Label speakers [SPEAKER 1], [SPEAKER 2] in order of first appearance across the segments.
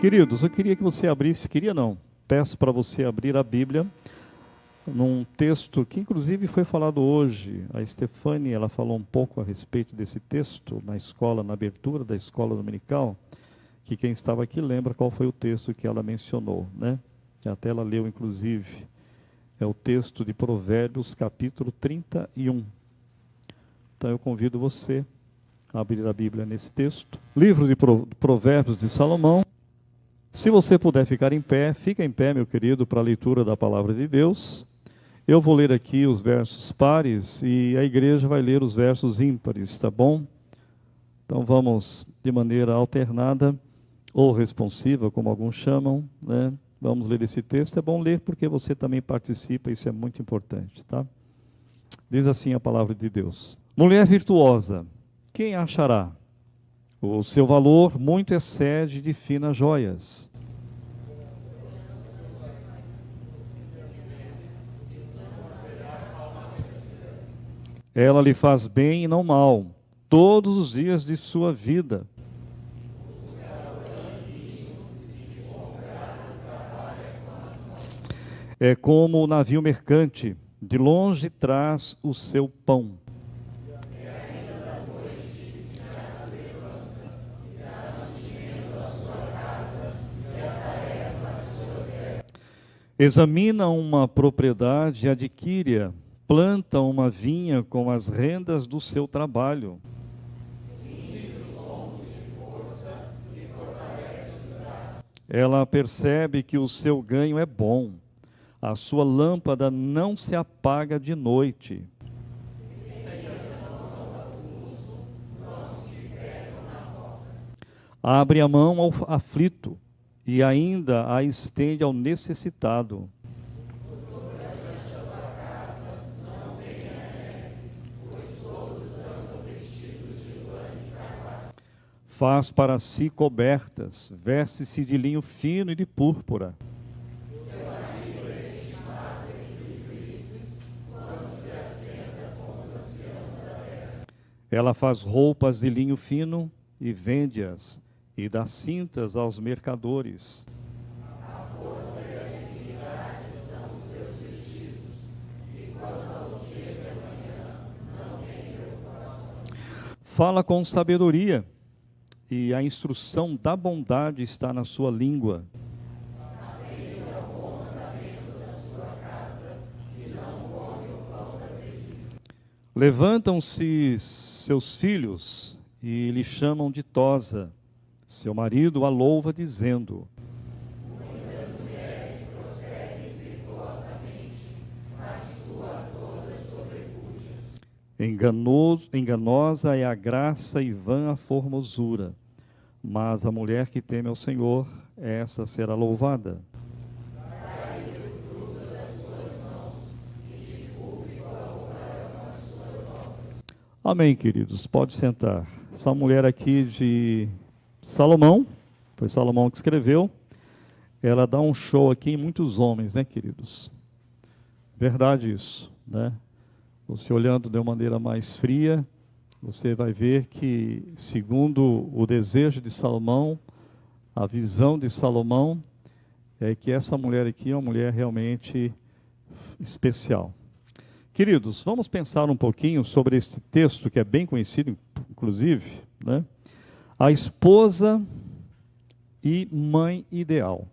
[SPEAKER 1] Queridos, eu queria que você abrisse, queria não, peço para você abrir a Bíblia num texto que inclusive foi falado hoje. A Stefane, ela falou um pouco a respeito desse texto na escola, na abertura da escola dominical, que quem estava aqui lembra qual foi o texto que ela mencionou, né? Que até ela leu inclusive, é o texto de Provérbios capítulo 31. Então eu convido você a abrir a Bíblia nesse texto. Livro de Provérbios de Salomão. Se você puder ficar em pé, fica em pé, meu querido, para a leitura da palavra de Deus. Eu vou ler aqui os versos pares e a igreja vai ler os versos ímpares, tá bom? Então vamos de maneira alternada ou responsiva, como alguns chamam, né? Vamos ler esse texto. É bom ler porque você também participa, isso é muito importante, tá? Diz assim a palavra de Deus: Mulher virtuosa, quem a achará? O seu valor muito excede de finas joias. Ela lhe faz bem e não mal, todos os dias de sua vida. É como o navio mercante, de longe traz o seu pão. Examina uma propriedade e adquire-a, planta uma vinha com as rendas do seu trabalho. Ela percebe que o seu ganho é bom, a sua lâmpada não se apaga de noite. Abre a mão ao aflito e ainda a estende ao necessitado. Faz para si cobertas, veste-se de linho fino e de púrpura. Ela faz roupas de linho fino e vende-as, e dá cintas aos mercadores. Fala com sabedoria, e a instrução da bondade está na sua língua. Levantam-se seus filhos e lhe chamam de tosa. Seu marido a louva, dizendo: enganosa é a graça e vã a formosura, mas a mulher que teme ao Senhor, essa será louvada. Amém, queridos. Pode sentar. Essa mulher aqui de Salomão, foi Salomão que escreveu, ela dá um show aqui em muitos homens, né, queridos? Verdade isso, né? Você olhando de uma maneira mais fria, você vai ver que, segundo o desejo de Salomão, a visão de Salomão, é que essa mulher aqui é uma mulher realmente especial. Queridos, vamos pensar um pouquinho sobre este texto que é bem conhecido, inclusive, né? A esposa e mãe ideal.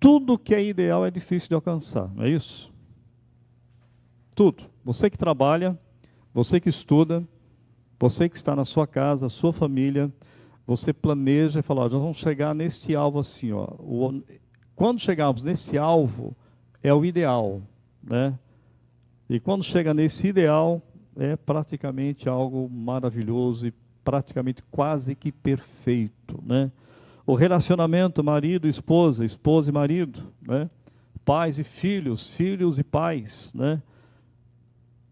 [SPEAKER 1] Tudo que é ideal é difícil de alcançar, não é isso? Tudo. Você que trabalha, você que estuda, você que está na sua casa, sua família, você planeja e fala: nós vamos chegar neste alvo assim, ó. Quando chegarmos nesse alvo, é o ideal, né? E quando chega nesse ideal, é praticamente algo maravilhoso e praticamente quase que perfeito, né? O relacionamento marido, esposa, esposa e marido, né? Pais e filhos, filhos e pais, né?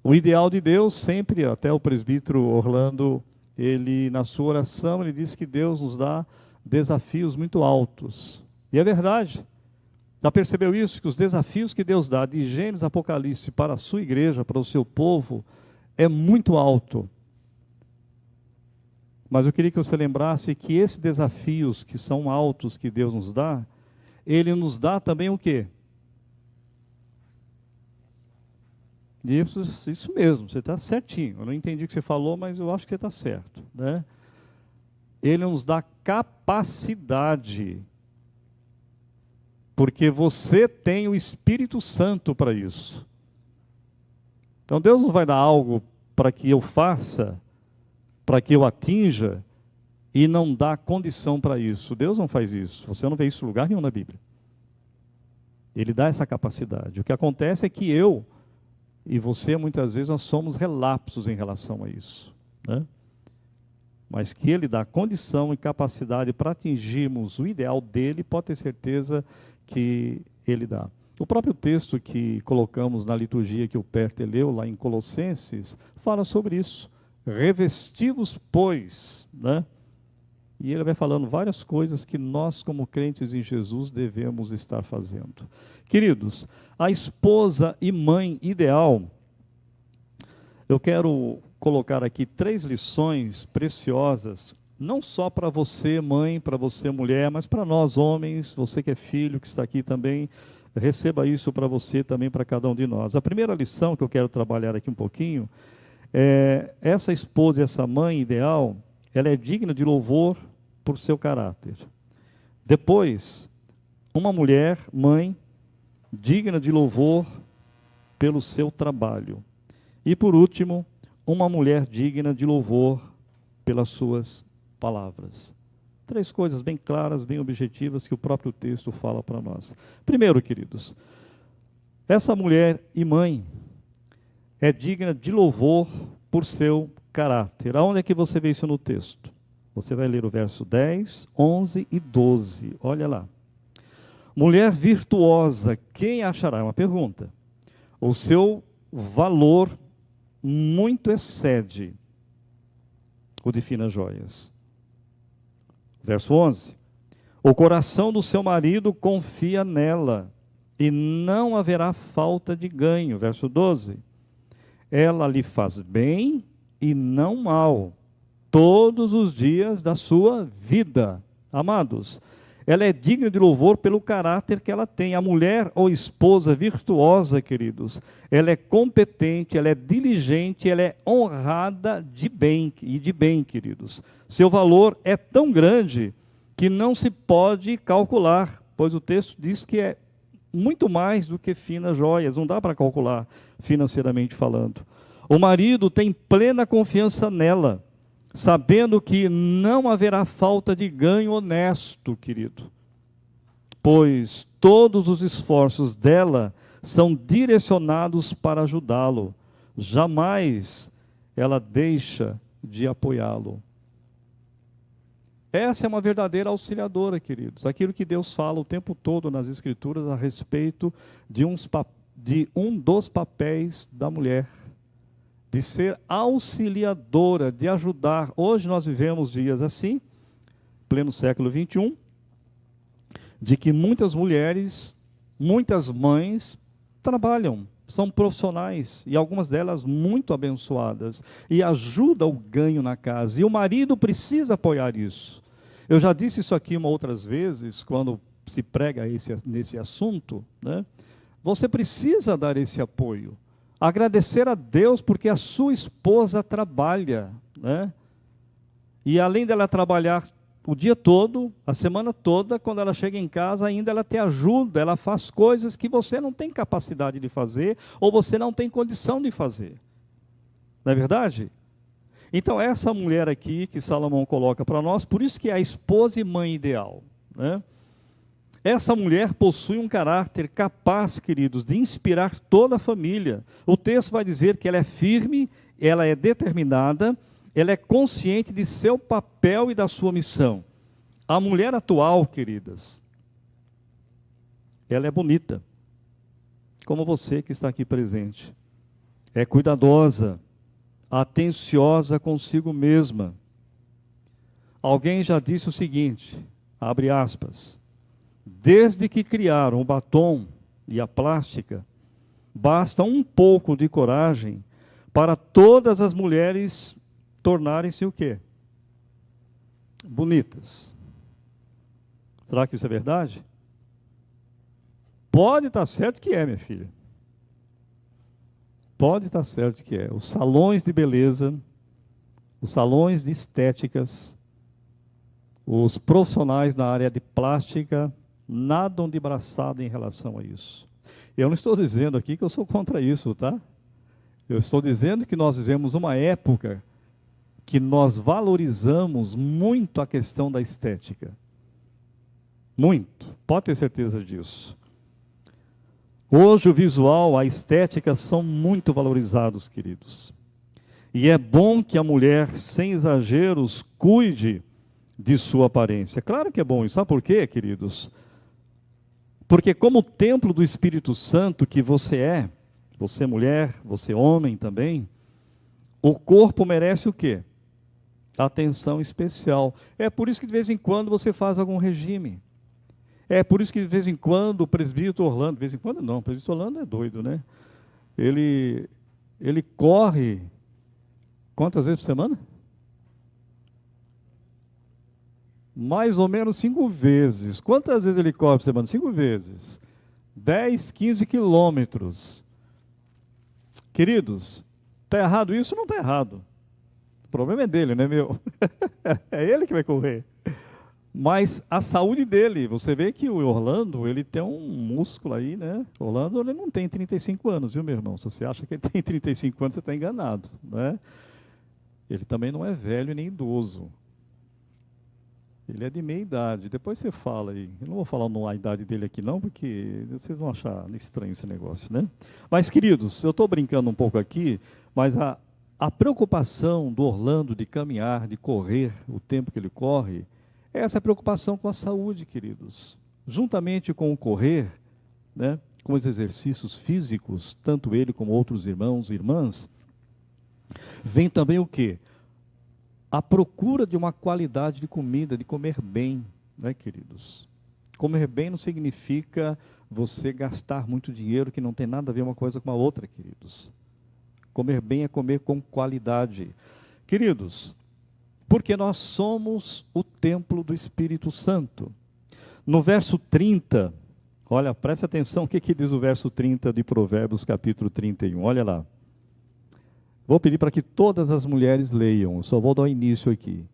[SPEAKER 1] O ideal de Deus sempre, até o presbítero Orlando, ele na sua oração, ele diz que Deus nos dá desafios muito altos. E é verdade. Já percebeu isso? Que os desafios que Deus dá de Gênesis a Apocalipse para a sua igreja, para o seu povo, é muito alto. Mas eu queria que você lembrasse que esses desafios que são altos que Deus nos dá, Ele nos dá também o quê? Isso mesmo, você está certinho. Eu não entendi o que você falou, mas eu acho que você está certo, né? Ele nos dá capacidade, porque você tem o Espírito Santo para isso. Então Deus não vai dar algo para que eu faça, para que eu atinja, e não dá condição para isso. Deus não faz isso. Você não vê isso em lugar nenhum na Bíblia. Ele dá essa capacidade. O que acontece é que eu e você, muitas vezes, nós somos relapsos em relação a isso, né? Mas que Ele dá condição e capacidade para atingirmos o ideal dEle, pode ter certeza que Ele dá. O próprio texto que colocamos na liturgia que o Perter leu, lá em Colossenses, fala sobre isso. Revesti-vos, pois, né? E ele vai falando várias coisas que nós, como crentes em Jesus, devemos estar fazendo. Queridos, a esposa e mãe ideal, eu quero colocar aqui 3 lições preciosas, não só para você, mãe, para você, mulher, mas para nós, homens, você que é filho, que está aqui também, receba isso para você também, para cada um de nós. A primeira lição que eu quero trabalhar aqui um pouquinho, essa esposa e essa mãe ideal, ela é digna de louvor por seu caráter. Depois, uma mulher, mãe, digna de louvor pelo seu trabalho. E por último, uma mulher digna de louvor pelas suas palavras. 3 coisas bem claras, bem objetivas que o próprio texto fala para nós. Primeiro, queridos, essa mulher e mãe é digna de louvor por seu caráter. Aonde é que você vê isso no texto? Você vai ler o verso 10, 11 e 12. Olha lá. Mulher virtuosa, quem achará? É uma pergunta. O seu valor muito excede o de finas joias. Verso 11. O coração do seu marido confia nela, e não haverá falta de ganho. Verso 12. Ela lhe faz bem e não mal, todos os dias da sua vida. Amados, ela é digna de louvor pelo caráter que ela tem. A mulher ou esposa virtuosa, queridos, ela é competente, ela é diligente, ela é honrada de bem, queridos. Seu valor é tão grande que não se pode calcular, pois o texto diz que é muito mais do que finas joias, não dá para calcular financeiramente falando. O marido tem plena confiança nela, sabendo que não haverá falta de ganho honesto, querido, pois todos os esforços dela são direcionados para ajudá-lo. Jamais ela deixa de apoiá-lo. Essa é uma verdadeira auxiliadora, queridos. Aquilo que Deus fala o tempo todo nas Escrituras a respeito de um dos papéis da mulher, de ser auxiliadora, de ajudar. Hoje nós vivemos dias assim, pleno século 21, de que muitas mulheres, muitas mães trabalham, são profissionais, e algumas delas muito abençoadas, e ajudam o ganho na casa, e o marido precisa apoiar isso. Eu já disse isso aqui outras vezes, quando se prega nesse assunto, né? Você precisa dar esse apoio. Agradecer a Deus porque a sua esposa trabalha, né? E além dela trabalhar o dia todo, a semana toda, quando ela chega em casa, ainda ela te ajuda, ela faz coisas que você não tem capacidade de fazer, ou você não tem condição de fazer. Não é verdade? Então, essa mulher aqui, que Salomão coloca para nós, por isso que é a esposa e mãe ideal, né? Essa mulher possui um caráter capaz, queridos, de inspirar toda a família. O texto vai dizer que ela é firme, ela é determinada, ela é consciente de seu papel e da sua missão. A mulher atual, queridas, ela é bonita, como você que está aqui presente. É cuidadosa, atenciosa consigo mesma. Alguém já disse o seguinte, abre aspas, desde que criaram o batom e a plástica, basta um pouco de coragem para todas as mulheres tornarem-se o quê? bonitas. Será que isso é verdade? Pode estar certo que é, minha filha. Pode estar certo que é. Os salões de beleza, os salões de estéticas, os profissionais na área de plástica, nadam de braçada em relação a isso. Eu não estou dizendo aqui que eu sou contra isso, tá? Eu estou dizendo que nós vivemos uma época que nós valorizamos muito a questão da estética. Muito. Pode ter certeza disso. Hoje o visual, a estética são muito valorizados, queridos. E é bom que a mulher, sem exageros, cuide de sua aparência. Claro que é bom. E sabe por quê, queridos? Porque como templo do Espírito Santo que você mulher, você homem também, o corpo merece o quê? Atenção especial. É por isso que de vez em quando você faz algum regime. É por isso que de vez em quando o presbítero Orlando, de vez em quando não, o presbítero Orlando é doido, né? Ele corre quantas vezes por semana? Mais ou menos 5 vezes. Quantas vezes ele corre por semana? 5 vezes. 10, 15 quilômetros. Queridos, está errado isso ou não está errado? O problema é dele, não é meu? É ele que vai correr. Mas a saúde dele, você vê que o Orlando, ele tem um músculo aí, né? O Orlando, ele não tem 35 anos, viu, meu irmão? Se você acha que ele tem 35 anos, você está enganado, né? Ele também não é velho nem idoso. Ele é de meia idade. Depois você fala aí. Eu não vou falar a idade dele aqui não, porque vocês vão achar estranho esse negócio, né? Mas, queridos, eu estou brincando um pouco aqui, mas a preocupação do Orlando de caminhar, de correr o tempo que ele corre, é essa preocupação com a saúde, queridos. Juntamente com o correr, né, com os exercícios físicos, tanto ele como outros irmãos e irmãs, vem também o quê? A procura de uma qualidade de comida, de comer bem, né, queridos? Comer bem não significa você gastar muito dinheiro, que não tem nada a ver uma coisa com a outra, queridos. Comer bem é comer com qualidade. Queridos, porque nós somos o templo do Espírito Santo. No verso 30, olha, preste atenção o que diz o verso 30 de Provérbios, capítulo 31. Olha lá. Vou pedir para que todas as mulheres leiam, eu só vou dar o início aqui.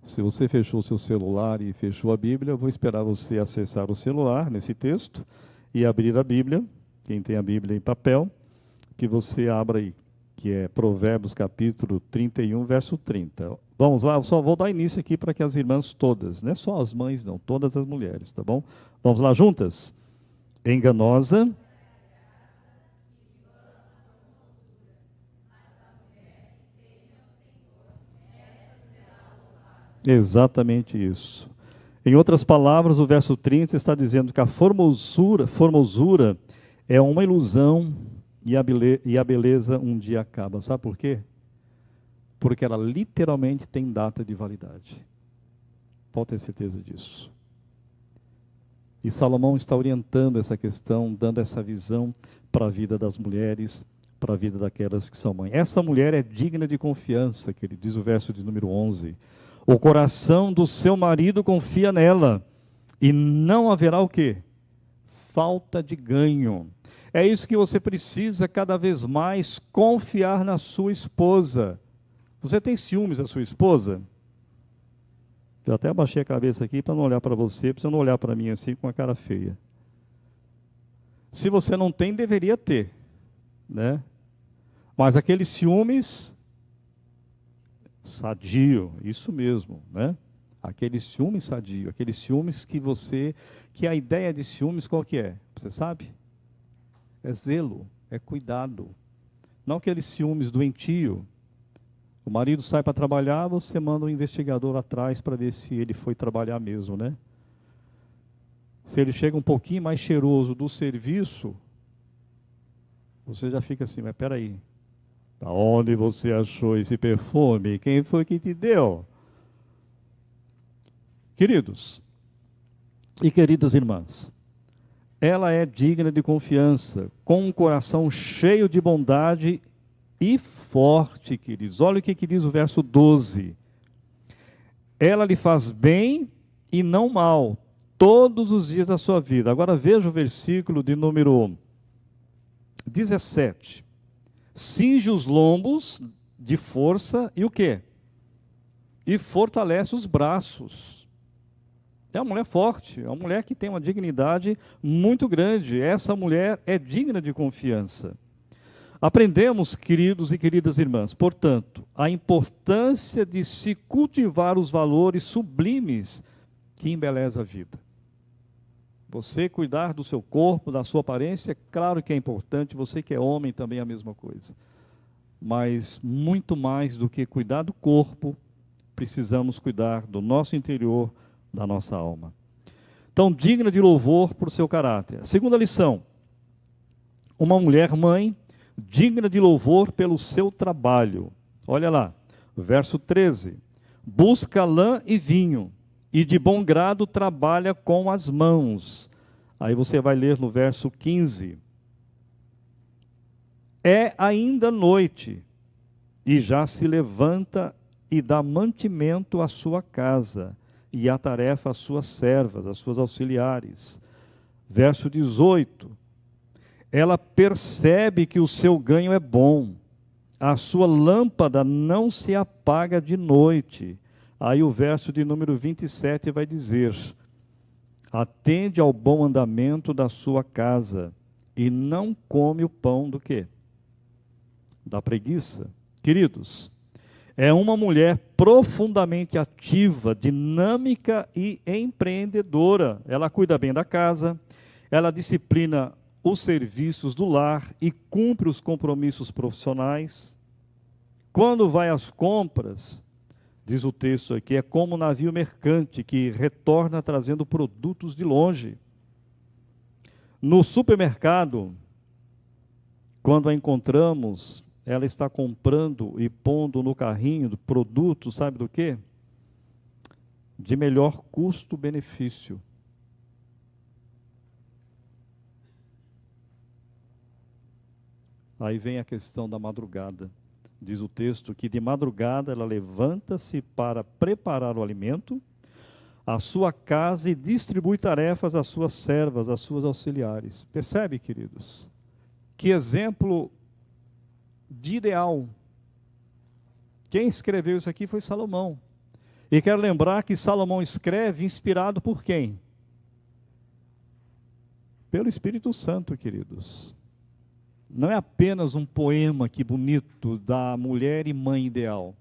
[SPEAKER 1] Se você fechou o seu celular e fechou a Bíblia, eu vou esperar você acessar o celular nesse texto e abrir a Bíblia, quem tem a Bíblia em papel, que você abra aí, que é Provérbios capítulo 31, verso 30. Vamos lá, eu só vou dar início aqui para que as irmãs todas, não é só as mães não, todas as mulheres, tá bom? Vamos lá juntas? Enganosa. Exatamente isso. Em outras palavras, o verso 30 está dizendo que a formosura é uma ilusão e a beleza um dia acaba. Sabe por quê? Porque ela literalmente tem data de validade. Pode ter certeza disso. E Salomão está orientando essa questão, dando essa visão para a vida das mulheres, para a vida daquelas que são mães. Essa mulher é digna de confiança, que ele diz o verso de número 11. O coração do seu marido confia nela, e não haverá o quê? Falta de ganho. É isso que você precisa cada vez mais confiar na sua esposa. Você tem ciúmes da sua esposa? Eu até abaixei a cabeça aqui para não olhar para você não olhar para mim assim com a cara feia. Se você não tem, deveria ter, né? Mas aqueles ciúmes sadio, isso mesmo, né? Aquele ciúme sadio, aqueles ciúmes que a ideia de ciúmes qual que é? Você sabe? É zelo, é cuidado. Não aqueles ciúmes doentio. O marido sai para trabalhar, você manda um investigador atrás para ver se ele foi trabalhar mesmo, né? Se ele chega um pouquinho mais cheiroso do serviço, você já fica assim, mas peraí, da onde você achou esse perfume? Quem foi que te deu? Queridos e queridas irmãs, ela é digna de confiança, com um coração cheio de bondade e forte, queridos. Olha o que diz o verso 12. Ela lhe faz bem e não mal, todos os dias da sua vida. Agora veja o versículo de número 17. Cinge os lombos de força e o quê? E fortalece os braços. É uma mulher forte, é uma mulher que tem uma dignidade muito grande. Essa mulher é digna de confiança. Aprendemos, queridos e queridas irmãs, portanto, a importância de se cultivar os valores sublimes que embelezam a vida. Você cuidar do seu corpo, da sua aparência, claro que é importante, você que é homem também é a mesma coisa. Mas muito mais do que cuidar do corpo, precisamos cuidar do nosso interior, da nossa alma. Então, digna de louvor por seu caráter. Segunda lição, uma mulher mãe, digna de louvor pelo seu trabalho. Olha lá, verso 13. Busca lã e vinho, e de bom grado trabalha com as mãos. Aí você vai ler no verso 15. É ainda noite, e já se levanta e dá mantimento à sua casa, e a tarefa às suas servas, às suas auxiliares. Verso 18. Ela percebe que o seu ganho é bom, a sua lâmpada não se apaga de noite. Aí o verso de número 27 vai dizer: atende ao bom andamento da sua casa, e não come o pão do quê? Da preguiça. Queridos, é uma mulher profundamente ativa, dinâmica e empreendedora. Ela cuida bem da casa, ela disciplina os serviços do lar e cumpre os compromissos profissionais. Quando vai às compras, diz o texto aqui, é como um navio mercante que retorna trazendo produtos de longe. No supermercado, quando a encontramos, ela está comprando e pondo no carrinho produtos, sabe do quê? De melhor custo-benefício. Aí vem a questão da madrugada. Diz o texto que de madrugada ela levanta-se para preparar o alimento, a sua casa, e distribui tarefas às suas servas, às suas auxiliares. Percebe, queridos? Que exemplo de ideal. Quem escreveu isso aqui foi Salomão. E quero lembrar que Salomão escreve inspirado por quem? Pelo Espírito Santo, queridos. Não é apenas um poema que bonito da mulher e mãe ideal,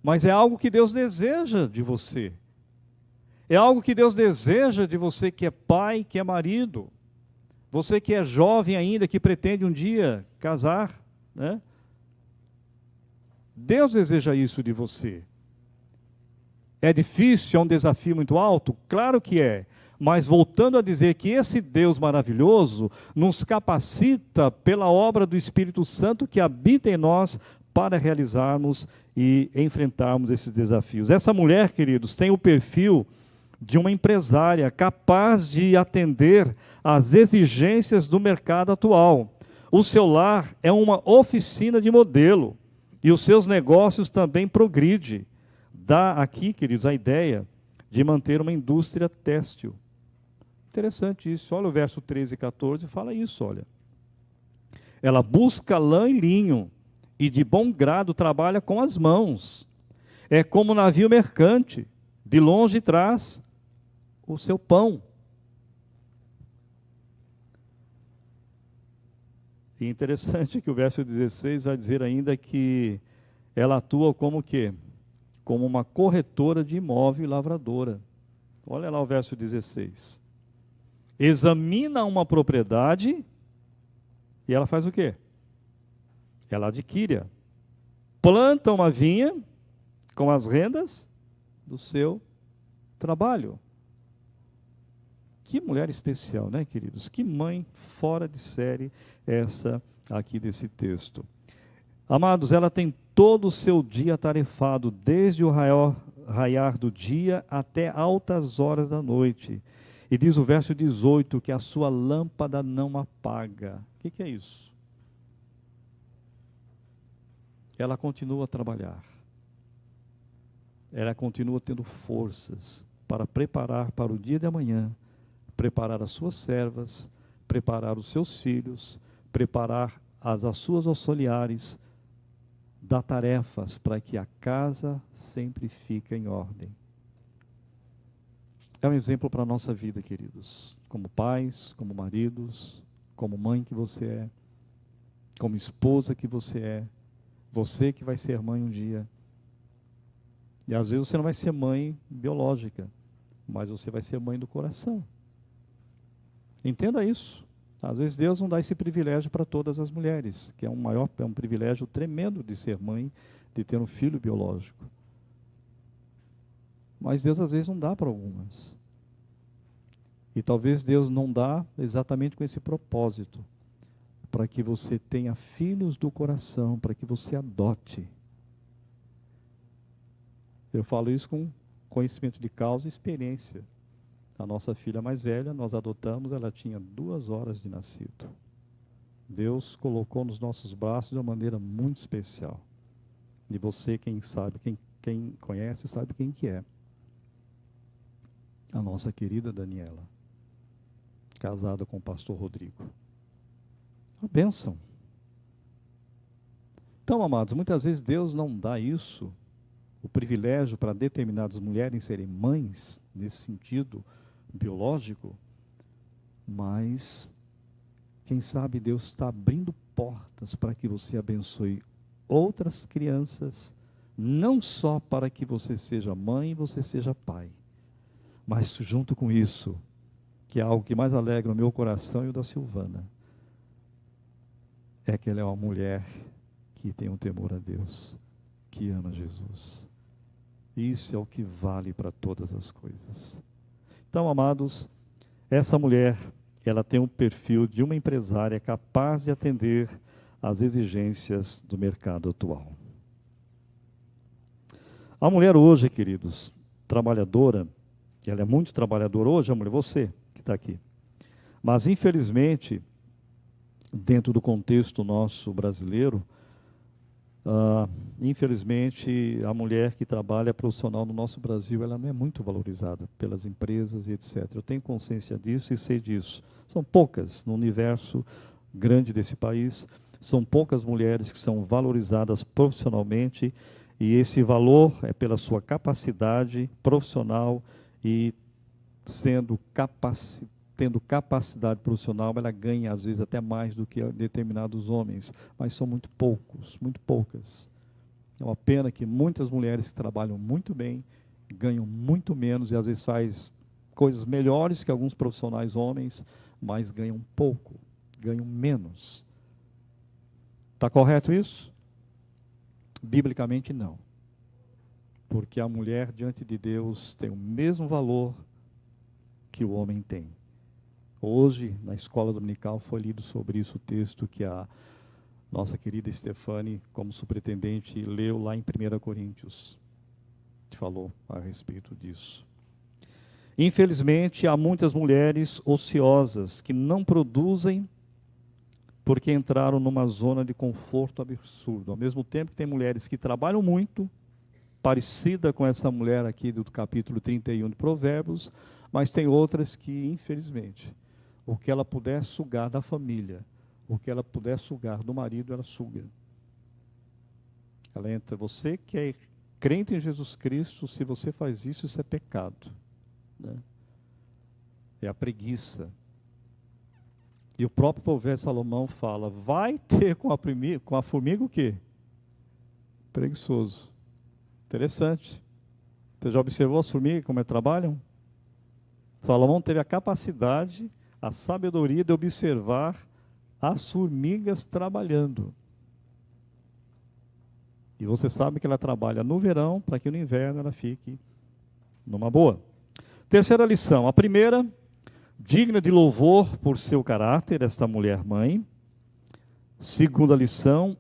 [SPEAKER 1] mas é algo que Deus deseja de você. É algo que Deus deseja de você que é pai, que é marido. Você que é jovem ainda, que pretende um dia casar, né? Deus deseja isso de você. É difícil, é um desafio muito alto? Claro que é. Mas voltando a dizer que esse Deus maravilhoso nos capacita pela obra do Espírito Santo que habita em nós para realizarmos e enfrentarmos esses desafios. Essa mulher, queridos, tem o perfil de uma empresária capaz de atender às exigências do mercado atual. O seu lar é uma oficina de modelo e os seus negócios também progridem. Dá aqui, queridos, a ideia de manter uma indústria têxtil. Interessante isso. Olha o verso 13 e 14, fala isso, olha. Ela busca lã e linho, e de bom grado trabalha com as mãos. É como um navio mercante, de longe traz o seu pão. E interessante que o verso 16 vai dizer ainda que ela atua como o quê? Como uma corretora de imóvel e lavradora. Olha lá o verso 16. Examina uma propriedade e ela faz o quê? Ela adquire. Planta uma vinha com as rendas do seu trabalho. Que mulher especial, né, queridos? Que mãe fora de série essa aqui desse texto. Amados, ela tem todo o seu dia atarefado, desde o raiar do dia até altas horas da noite. E diz o verso 18 que a sua lâmpada não apaga. O que é isso? Ela continua a trabalhar. ela continua tendo forças para preparar para o dia de amanhã, preparar as suas servas, preparar os seus filhos, preparar as suas auxiliares, dar tarefas para que a casa sempre fique em ordem. É um exemplo para a nossa vida, queridos, como pais, como maridos, como mãe que você é, como esposa que você que vai ser mãe um dia. E às vezes você não vai ser mãe biológica, mas você vai ser mãe do coração. Entenda isso. Às vezes Deus não dá esse privilégio para todas as mulheres, que é um privilégio tremendo de ser mãe, de ter um filho biológico. Mas Deus às vezes não dá para algumas. E talvez Deus não dá exatamente com esse propósito, para que você tenha filhos do coração, para que você adote. Eu falo isso com conhecimento de causa e experiência. A nossa filha mais velha, nós adotamos, ela tinha 2 horas de nascido. Deus colocou nos nossos braços de uma maneira muito especial. E você, quem sabe, quem conhece, sabe quem que é. A nossa querida Daniela, casada com o pastor Rodrigo. Uma bênção. Então, amados, muitas vezes Deus não dá isso, o privilégio para determinadas mulheres serem mães, nesse sentido biológico, mas, quem sabe, Deus está abrindo portas para que você abençoe outras crianças, não só para que você seja mãe e você seja pai, mas junto com isso, que é algo que mais alegra o meu coração e o da Silvana, é que ela é uma mulher que tem um temor a Deus, que ama Jesus. Isso é o que vale para todas as coisas. Então, amados, essa mulher, ela tem um perfil de uma empresária capaz de atender às exigências do mercado atual. A mulher hoje, queridos, trabalhadora, ela é muito trabalhadora hoje, a mulher, você que está aqui. Mas, infelizmente, dentro do contexto nosso brasileiro, infelizmente, a mulher que trabalha profissional no nosso Brasil, ela não é muito valorizada pelas empresas e etc. Eu tenho consciência disso e sei disso. São poucas no universo grande desse país, são poucas mulheres que são valorizadas profissionalmente, e esse valor é pela sua capacidade profissional e tendo capacidade profissional, ela ganha às vezes até mais do que determinados homens, mas são muito poucos, muito poucas. É uma pena que muitas mulheres trabalham muito bem, ganham muito menos e às vezes faz coisas melhores que alguns profissionais homens, mas ganham pouco, ganham menos. Está correto isso? Biblicamente não. Porque a mulher diante de Deus tem o mesmo valor que o homem tem. Hoje, na escola dominical, foi lido sobre isso o texto que a nossa querida Stefane, como superintendente, leu lá em 1 Coríntios. Falou a respeito disso. Infelizmente, há muitas mulheres ociosas que não produzem porque entraram numa zona de conforto absurdo. Ao mesmo tempo que tem mulheres que trabalham muito, parecida com essa mulher aqui do capítulo 31 de Provérbios, mas tem outras que, infelizmente, o que ela puder sugar da família, o que ela puder sugar do marido, ela suga. Ela entra, você que é crente em Jesus Cristo, se você faz isso, isso é pecado. Né? É a preguiça. E o próprio provérbio Salomão fala, vai ter com a formiga o quê? Preguiçoso. Interessante. Você já observou as formigas, como elas trabalham? Salomão teve a capacidade, a sabedoria de observar as formigas trabalhando. E você sabe que ela trabalha no verão, para que no inverno ela fique numa boa. Terceira lição. A primeira, digna de louvor por seu caráter, esta mulher mãe. Segunda lição,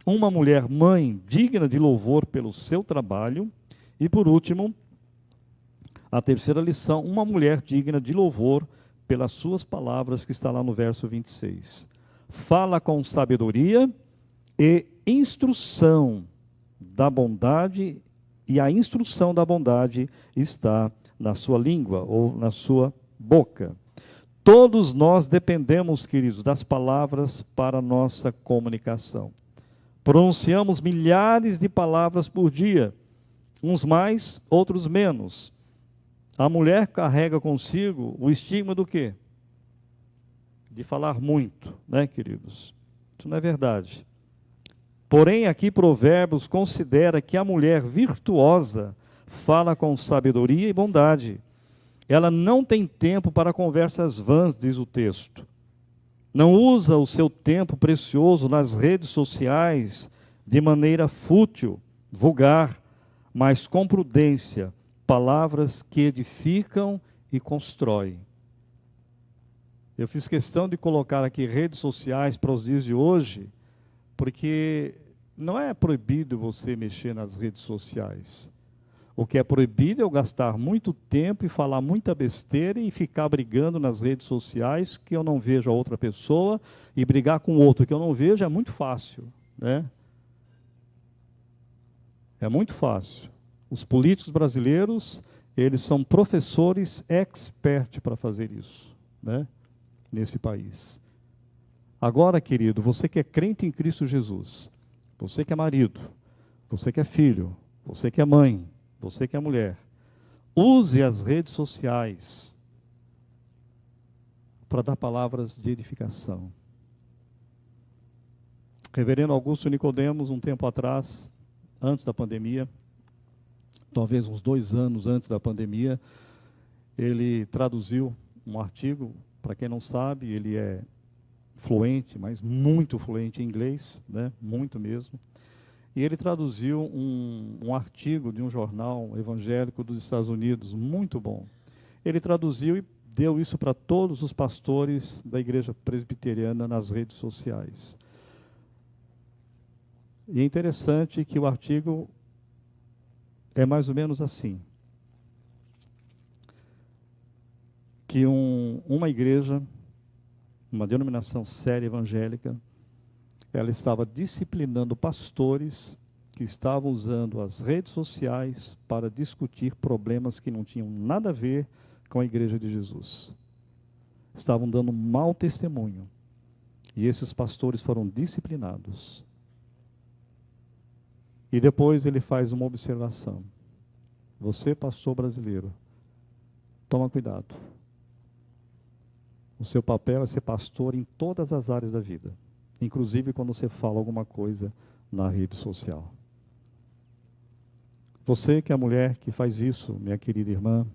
[SPEAKER 1] uma mulher mãe digna de louvor pelo seu trabalho. E por último, a terceira lição, uma mulher digna de louvor pelas suas palavras, que está lá no verso 26. Fala com sabedoria e instrução da bondade e a instrução da bondade está na sua língua ou na sua boca. Todos nós dependemos, queridos, das palavras para a nossa comunicação. Pronunciamos milhares de palavras por dia, uns mais, outros menos. A mulher carrega consigo o estigma do quê? De falar muito, né, queridos? Isso não é verdade. Porém, aqui Provérbios considera que a mulher virtuosa fala com sabedoria e bondade. Ela não tem tempo para conversas vãs, diz o texto. Não usa o seu tempo precioso nas redes sociais de maneira fútil, vulgar, mas com prudência, palavras que edificam e constroem. Eu fiz questão de colocar aqui redes sociais para os dias de hoje, porque não é proibido você mexer nas redes sociais. O que é proibido é eu gastar muito tempo e falar muita besteira e ficar brigando nas redes sociais que eu não vejo a outra pessoa e brigar com outro que eu não vejo é muito fácil, né? É muito fácil. Os políticos brasileiros, eles são professores expert para fazer isso, né? Nesse país. Agora, querido, você que é crente em Cristo Jesus, você que é marido, você que é filho, você que é mãe, você que é mulher, use as redes sociais para dar palavras de edificação. Reverendo Augusto Nicodemos, um tempo atrás, antes da pandemia, talvez uns 2 anos antes da pandemia, ele traduziu um artigo, para quem não sabe, ele é fluente, mas muito fluente em inglês, né? Muito mesmo. E ele traduziu um artigo de um jornal evangélico dos Estados Unidos, muito bom. Ele traduziu e deu isso para todos os pastores da igreja presbiteriana nas redes sociais. E é interessante que o artigo é mais ou menos assim. Que uma igreja, uma denominação séria evangélica, ela estava disciplinando pastores que estavam usando as redes sociais para discutir problemas que não tinham nada a ver com a igreja de Jesus. Estavam dando mau testemunho. E esses pastores foram disciplinados. E depois ele faz uma observação. Você, pastor brasileiro, toma cuidado. O seu papel é ser pastor em todas as áreas da vida. Inclusive quando você fala alguma coisa na rede social. Você que é a mulher que faz isso, minha querida irmã,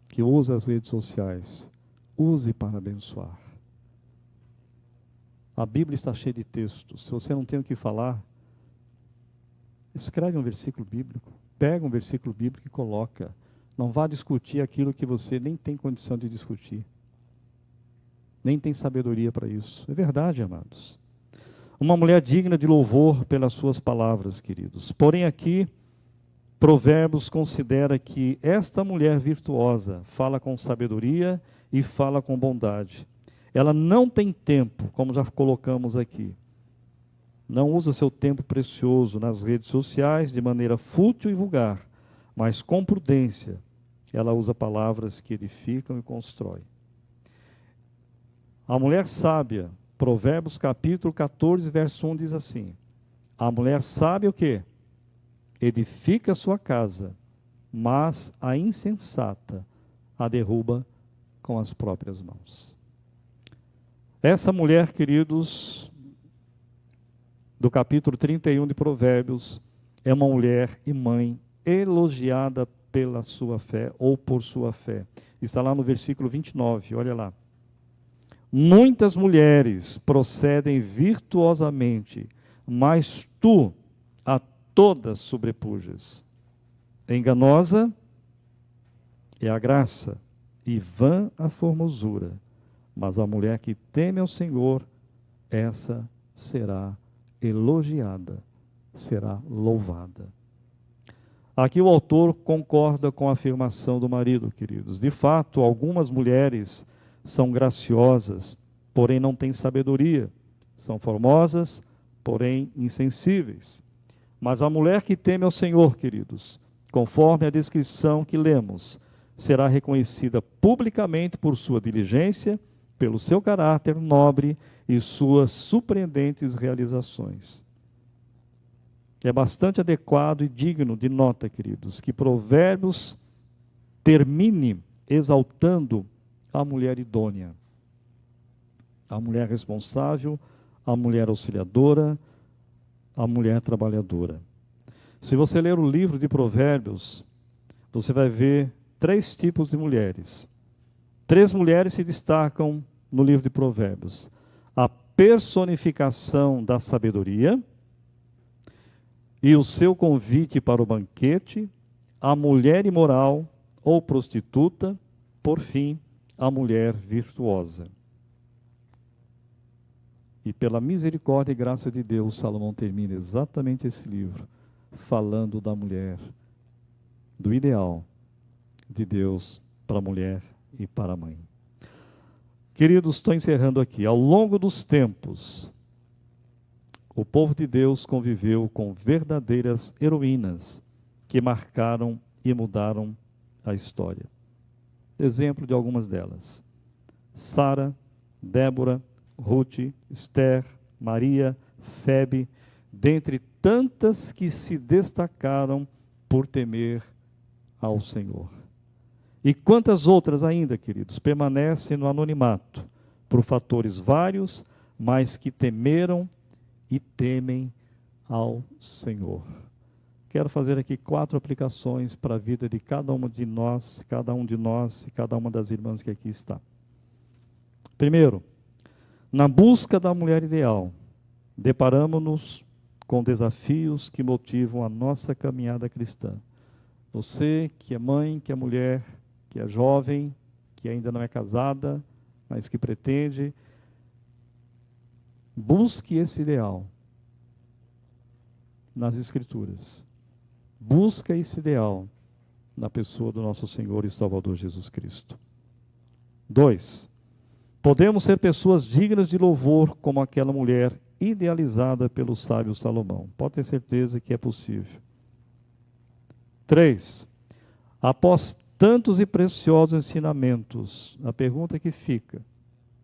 [SPEAKER 1] que usa as redes sociais, use para abençoar. A Bíblia está cheia de textos. Se você não tem o que falar, escreve um versículo bíblico, pega um versículo bíblico e coloca. Não vá discutir aquilo que você nem tem condição de discutir. Nem tem sabedoria para isso. É verdade, amados. Uma mulher digna de louvor pelas suas palavras, queridos. Porém aqui, Provérbios considera que esta mulher virtuosa fala com sabedoria e fala com bondade. Ela não tem tempo, como já colocamos aqui. Não usa seu tempo precioso nas redes sociais de maneira fútil e vulgar, mas com prudência. Ela usa palavras que edificam e constroem. A mulher sábia, Provérbios capítulo 14, verso 1 diz assim: a mulher sábia o quê? Edifica a sua casa, mas a insensata a derruba com as próprias mãos. Essa mulher, queridos, do capítulo 31 de Provérbios, é uma mulher e mãe elogiada pela sua fé ou por sua fé. Está lá no versículo 29, olha lá. Muitas mulheres procedem virtuosamente, mas tu a todas sobrepujas. Enganosa é a graça e vã a formosura, mas a mulher que teme ao Senhor, essa será elogiada, será louvada. Aqui o autor concorda com a afirmação do marido, queridos. De fato, algumas mulheres são graciosas, porém não têm sabedoria. São formosas, porém insensíveis. Mas a mulher que teme ao Senhor, queridos, conforme a descrição que lemos, será reconhecida publicamente por sua diligência, pelo seu caráter nobre e suas surpreendentes realizações. É bastante adequado e digno de nota, queridos, que Provérbios termine exaltando a mulher idônea, a mulher responsável, a mulher auxiliadora, a mulher trabalhadora. Se você ler o livro de Provérbios, você vai ver 3 tipos de mulheres. 3 mulheres se destacam no livro de Provérbios: a personificação da sabedoria e o seu convite para o banquete, a mulher imoral ou prostituta, por fim, a mulher virtuosa. E pela misericórdia e graça de Deus, Salomão termina exatamente esse livro, falando da mulher, do ideal de Deus para a mulher e para a mãe. Queridos, estou encerrando aqui. Ao longo dos tempos, o povo de Deus conviveu com verdadeiras heroínas que marcaram e mudaram a história. Exemplo de algumas delas: Sara, Débora, Ruth, Esther, Maria, Febe, dentre tantas que se destacaram por temer ao Senhor. E quantas outras ainda, queridos, permanecem no anonimato, por fatores vários, mas que temeram e temem ao Senhor. Quero fazer aqui 4 aplicações para a vida de cada uma de nós, cada um de nós e cada uma das irmãs que aqui está. Primeiro, na busca da mulher ideal, deparamos-nos com desafios que motivam a nossa caminhada cristã. Você que é mãe, que é mulher, que é jovem, que ainda não é casada, mas que pretende, busque esse ideal nas Escrituras. Busca esse ideal na pessoa do nosso Senhor e Salvador Jesus Cristo. 2. Podemos ser pessoas dignas de louvor como aquela mulher idealizada pelo sábio Salomão. Pode ter certeza que é possível. 3. Após tantos e preciosos ensinamentos, a pergunta que fica,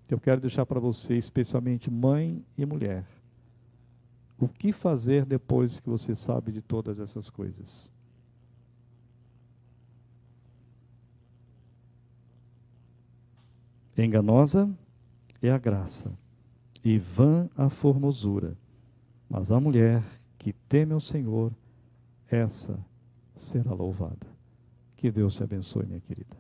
[SPEAKER 1] que eu quero deixar para você, especialmente mãe e mulher: o que fazer depois que você sabe de todas essas coisas? Enganosa é a graça, e vã a formosura, mas a mulher que teme ao Senhor, essa será louvada. Que Deus te abençoe, minha querida.